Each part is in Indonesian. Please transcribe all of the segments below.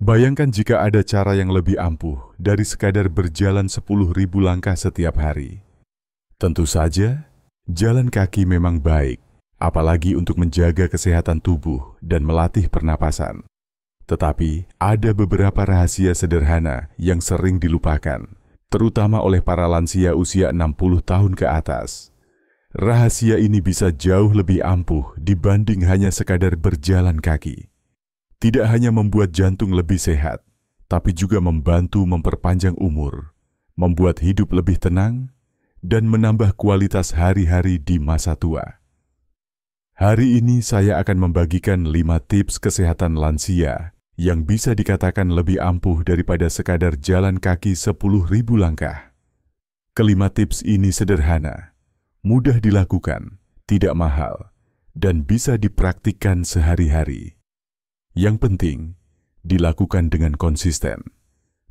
Bayangkan jika ada cara yang lebih ampuh dari sekadar berjalan 10.000 langkah setiap hari. Tentu saja, jalan kaki memang baik, apalagi untuk menjaga kesehatan tubuh dan melatih pernapasan. Tetapi, ada beberapa rahasia sederhana yang sering dilupakan, terutama oleh para lansia usia 60 tahun ke atas. Rahasia ini bisa jauh lebih ampuh dibanding hanya sekadar berjalan kaki. Tidak hanya membuat jantung lebih sehat, tapi juga membantu memperpanjang umur, membuat hidup lebih tenang, dan menambah kualitas hari-hari di masa tua. Hari ini saya akan membagikan 5 tips kesehatan lansia yang bisa dikatakan lebih ampuh daripada sekadar jalan kaki 10.000 langkah. Kelima tips ini sederhana, mudah dilakukan, tidak mahal, dan bisa dipraktikkan sehari-hari. Yang penting, dilakukan dengan konsisten.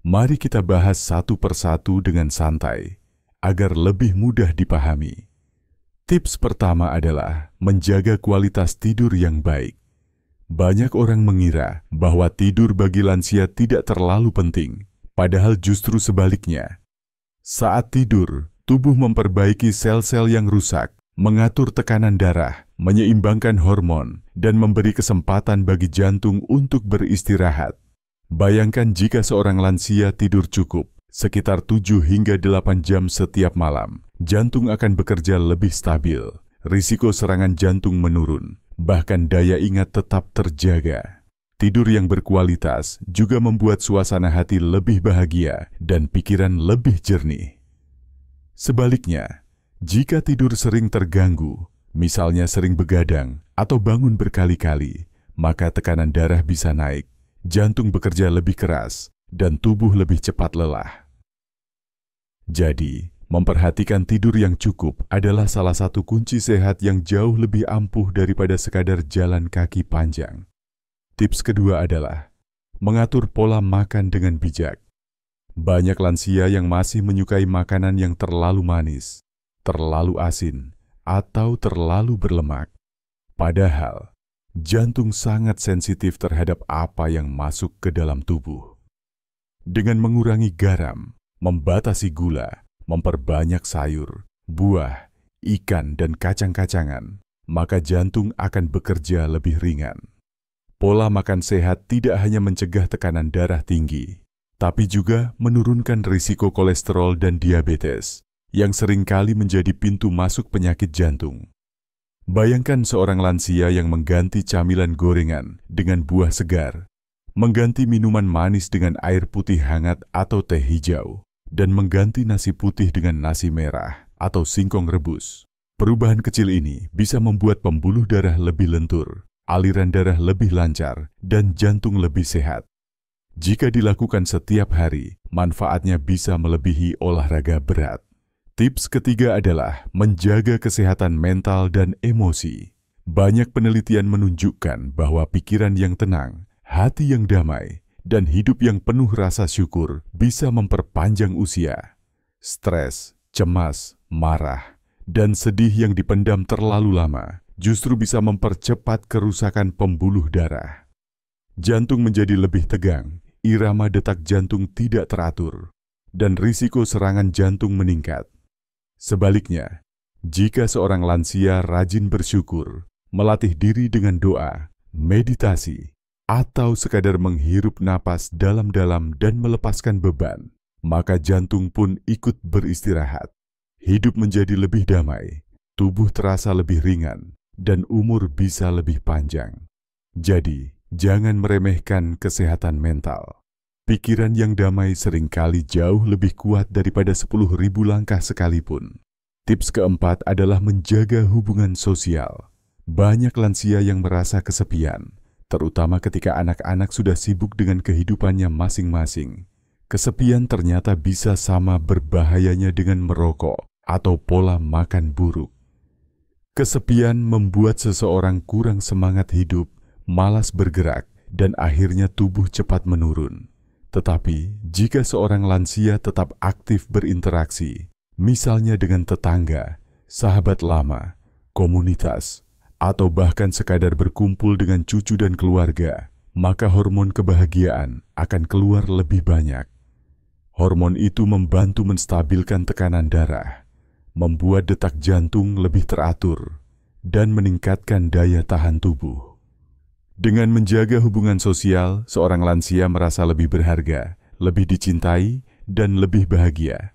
Mari kita bahas satu persatu dengan santai, agar lebih mudah dipahami. Tips pertama adalah menjaga kualitas tidur yang baik. Banyak orang mengira bahwa tidur bagi lansia tidak terlalu penting, padahal justru sebaliknya. Saat tidur, tubuh memperbaiki sel-sel yang rusak, mengatur tekanan darah, menyeimbangkan hormon, dan memberi kesempatan bagi jantung untuk beristirahat. Bayangkan jika seorang lansia tidur cukup, sekitar 7 hingga 8 jam setiap malam, jantung akan bekerja lebih stabil, risiko serangan jantung menurun, bahkan daya ingat tetap terjaga. Tidur yang berkualitas juga membuat suasana hati lebih bahagia dan pikiran lebih jernih. Sebaliknya, jika tidur sering terganggu, misalnya sering begadang atau bangun berkali-kali, maka tekanan darah bisa naik, jantung bekerja lebih keras, dan tubuh lebih cepat lelah. Jadi, memperhatikan tidur yang cukup adalah salah satu kunci sehat yang jauh lebih ampuh daripada sekadar jalan kaki panjang. Tips kedua adalah mengatur pola makan dengan bijak. Banyak lansia yang masih menyukai makanan yang terlalu manis, terlalu asin, atau terlalu berlemak. Padahal, jantung sangat sensitif terhadap apa yang masuk ke dalam tubuh. Dengan mengurangi garam, membatasi gula, memperbanyak sayur, buah, ikan, dan kacang-kacangan, maka jantung akan bekerja lebih ringan. Pola makan sehat tidak hanya mencegah tekanan darah tinggi, tapi juga menurunkan risiko kolesterol dan diabetes, yang seringkali menjadi pintu masuk penyakit jantung. Bayangkan seorang lansia yang mengganti camilan gorengan dengan buah segar, mengganti minuman manis dengan air putih hangat atau teh hijau, dan mengganti nasi putih dengan nasi merah atau singkong rebus. Perubahan kecil ini bisa membuat pembuluh darah lebih lentur, aliran darah lebih lancar, dan jantung lebih sehat. Jika dilakukan setiap hari, manfaatnya bisa melebihi olahraga berat. Tips ketiga adalah menjaga kesehatan mental dan emosi. Banyak penelitian menunjukkan bahwa pikiran yang tenang, hati yang damai, dan hidup yang penuh rasa syukur bisa memperpanjang usia. Stres, cemas, marah, dan sedih yang dipendam terlalu lama justru bisa mempercepat kerusakan pembuluh darah. Jantung menjadi lebih tegang, irama detak jantung tidak teratur, dan risiko serangan jantung meningkat. Sebaliknya, jika seorang lansia rajin bersyukur, melatih diri dengan doa, meditasi, atau sekadar menghirup napas dalam-dalam dan melepaskan beban, maka jantung pun ikut beristirahat. Hidup menjadi lebih damai, tubuh terasa lebih ringan, dan umur bisa lebih panjang. Jadi, jangan meremehkan kesehatan mental. Pikiran yang damai seringkali jauh lebih kuat daripada 10.000 langkah sekalipun. Tips keempat adalah menjaga hubungan sosial. Banyak lansia yang merasa kesepian, terutama ketika anak-anak sudah sibuk dengan kehidupannya masing-masing. Kesepian ternyata bisa sama berbahayanya dengan merokok atau pola makan buruk. Kesepian membuat seseorang kurang semangat hidup, malas bergerak, dan akhirnya tubuh cepat menurun. Tetapi, jika seorang lansia tetap aktif berinteraksi, misalnya dengan tetangga, sahabat lama, komunitas, atau bahkan sekadar berkumpul dengan cucu dan keluarga, maka hormon kebahagiaan akan keluar lebih banyak. Hormon itu membantu menstabilkan tekanan darah, membuat detak jantung lebih teratur, dan meningkatkan daya tahan tubuh. Dengan menjaga hubungan sosial, seorang lansia merasa lebih berharga, lebih dicintai, dan lebih bahagia.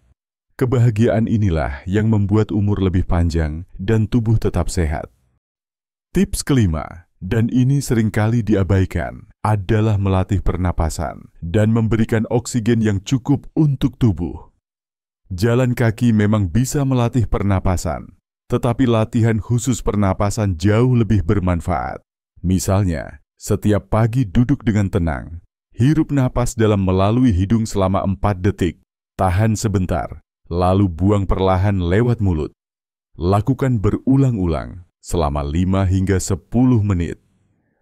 Kebahagiaan inilah yang membuat umur lebih panjang dan tubuh tetap sehat. Tips kelima, dan ini seringkali diabaikan, adalah melatih pernapasan dan memberikan oksigen yang cukup untuk tubuh. Jalan kaki memang bisa melatih pernapasan, tetapi latihan khusus pernapasan jauh lebih bermanfaat. Misalnya, setiap pagi duduk dengan tenang, hirup napas dalam melalui hidung selama 4 detik, tahan sebentar, lalu buang perlahan lewat mulut. Lakukan berulang-ulang selama 5 hingga 10 menit.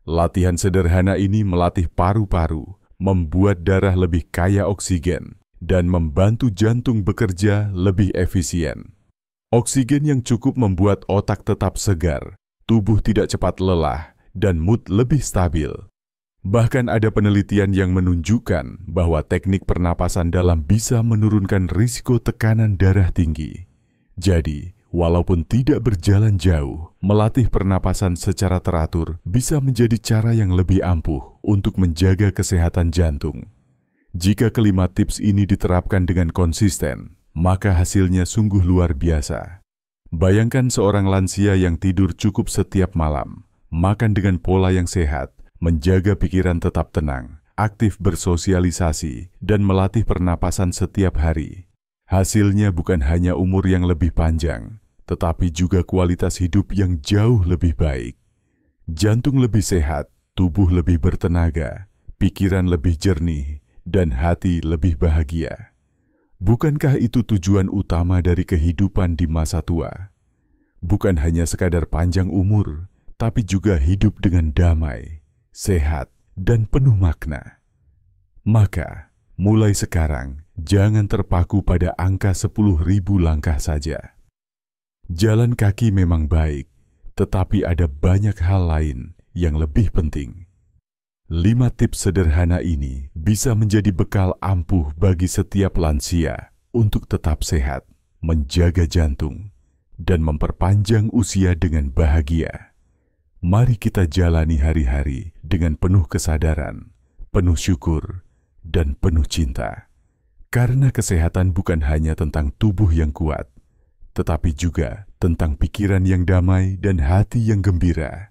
Latihan sederhana ini melatih paru-paru, membuat darah lebih kaya oksigen, dan membantu jantung bekerja lebih efisien. Oksigen yang cukup membuat otak tetap segar, tubuh tidak cepat lelah, dan mood lebih stabil. Bahkan ada penelitian yang menunjukkan bahwa teknik pernapasan dalam bisa menurunkan risiko tekanan darah tinggi. Jadi, walaupun tidak berjalan jauh, melatih pernapasan secara teratur bisa menjadi cara yang lebih ampuh untuk menjaga kesehatan jantung. Jika kelima tips ini diterapkan dengan konsisten, maka hasilnya sungguh luar biasa. Bayangkan seorang lansia yang tidur cukup setiap malam, makan dengan pola yang sehat, menjaga pikiran tetap tenang, aktif bersosialisasi, dan melatih pernapasan setiap hari. Hasilnya bukan hanya umur yang lebih panjang, tetapi juga kualitas hidup yang jauh lebih baik. Jantung lebih sehat, tubuh lebih bertenaga, pikiran lebih jernih, dan hati lebih bahagia. Bukankah itu tujuan utama dari kehidupan di masa tua? Bukan hanya sekadar panjang umur, tapi juga hidup dengan damai, sehat, dan penuh makna. Maka, mulai sekarang, jangan terpaku pada angka 10.000 langkah saja. Jalan kaki memang baik, tetapi ada banyak hal lain yang lebih penting. 5 tips sederhana ini bisa menjadi bekal ampuh bagi setiap lansia untuk tetap sehat, menjaga jantung, dan memperpanjang usia dengan bahagia. Mari kita jalani hari-hari dengan penuh kesadaran, penuh syukur, dan penuh cinta. Karena kesehatan bukan hanya tentang tubuh yang kuat, tetapi juga tentang pikiran yang damai dan hati yang gembira.